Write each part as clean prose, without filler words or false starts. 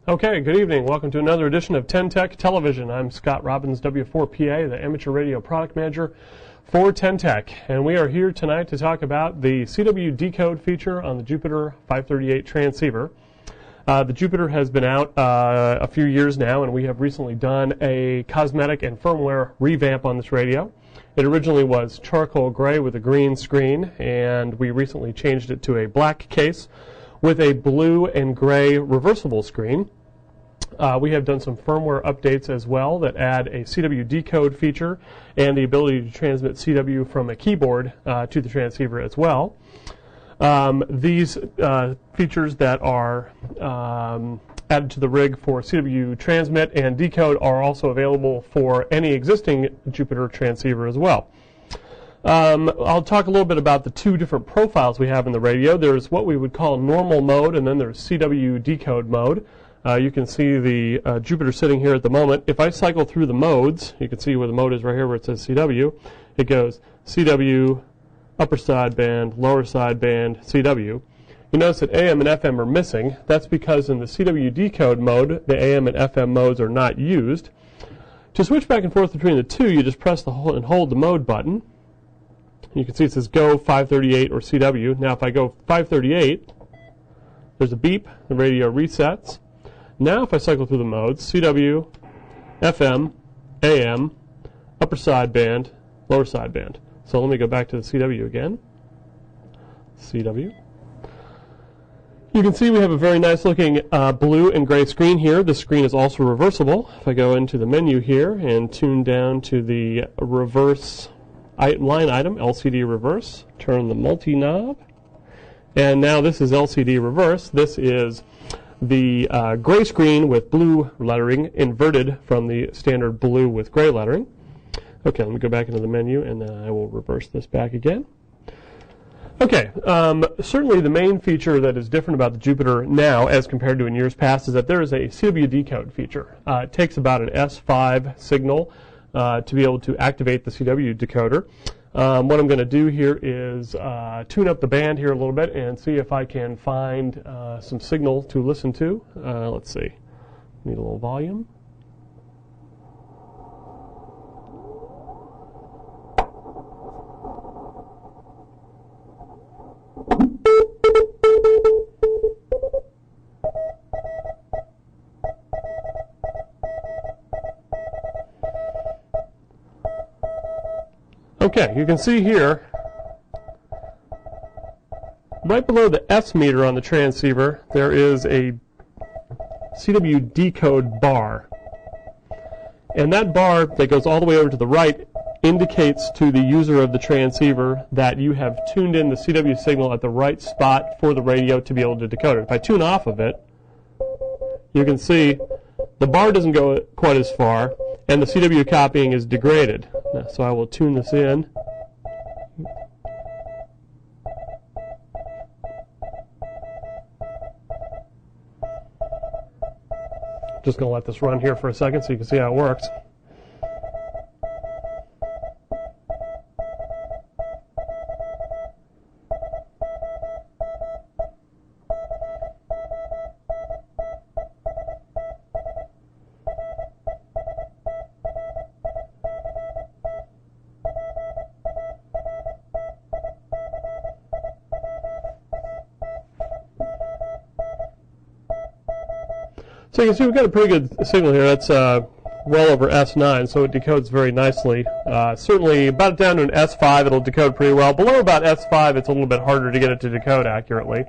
Okay, good evening. Welcome to another edition of Ten-Tec Television. I'm Scott Robbins, W4PA, the Amateur Radio Product Manager for Ten-Tec. And we are here tonight to talk about the CW decode feature on the Jupiter 538 transceiver. The Jupiter has been out a few years now, and we have recently done a cosmetic and firmware revamp on this radio. It originally was charcoal gray with a green screen, and we recently changed it to a black case with a blue and gray reversible screen. We have done some firmware updates as well that add a CW decode feature and the ability to transmit CW from a keyboard to the transceiver as well. These features that are added to the rig for CW transmit and decode are also available for any existing Jupiter transceiver as well. I'll talk a little bit about the two different profiles we have in the radio. There's what we would call normal mode, and then there's CW decode mode. You can see the Jupiter sitting here at the moment. If I cycle through the modes, you can see where the mode is right here where it says CW. It goes CW, upper sideband, lower sideband, CW. You notice that AM and FM are missing. That's because in the CW decode mode, the AM and FM modes are not used. To switch back and forth between the two, you just press the hold and hold the mode button. You can see it says go 538 or CW. Now if I go 538, there's a beep, the radio resets. Now if I cycle through the modes, CW, FM, AM, upper sideband, lower sideband. So let me go back to the CW again. CW. You can see we have a very nice looking blue and gray screen here. The screen is also reversible. If I go into the menu here and tune down to the reverse line item, LCD reverse, turn the multi-knob, and now this is LCD reverse. This is the gray screen with blue lettering inverted from the standard blue with gray lettering. Okay, let me go back into the menu and then I will reverse this back again. Okay, certainly the main feature that is different about the Jupiter now as compared to in years past is that there is a CW decode feature. It takes about an S5 signal to be able to activate the CW decoder. What I'm going to do here is tune up the band here a little bit and see if I can find some signal to listen to. Let's see. Need a little volume. Okay, you can see here, right below the S meter on the transceiver, there is a CW decode bar. And that bar that goes all the way over to the right indicates to the user of the transceiver that you have tuned in the CW signal at the right spot for the radio to be able to decode it. If I tune off of it, you can see the bar doesn't go quite as far, and the CW copying is degraded. So I will tune this in. Just going to let this run here for a second so you can see how it works. So you can see we've got a pretty good signal here. That's well over S9, so it decodes very nicely. Certainly, about down to an S5, it'll decode pretty well. Below about S5, it's a little bit harder to get it to decode accurately.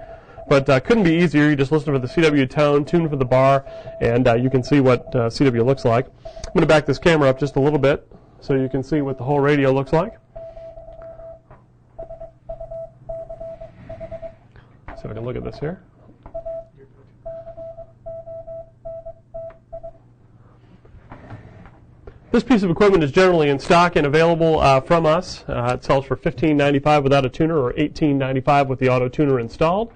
But couldn't be easier. You just listen for the CW tone, tune for the bar, and you can see what CW looks like. I'm going to back this camera up just a little bit so you can see what the whole radio looks like. So I can look at this here. This piece of equipment is generally in stock and available from us. It sells for $15.95 without a tuner or $18.95 with the auto tuner installed.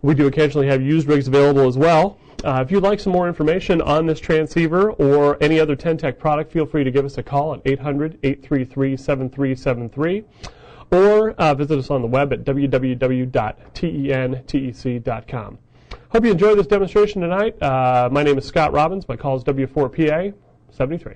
We do occasionally have used rigs available as well. If you'd like some more information on this transceiver or any other Ten-Tec product, feel free to give us a call at 800-833-7373 or visit us on the web at www.tentec.com. Hope you enjoyed this demonstration tonight. My name is Scott Robbins. My call is W4PA 73.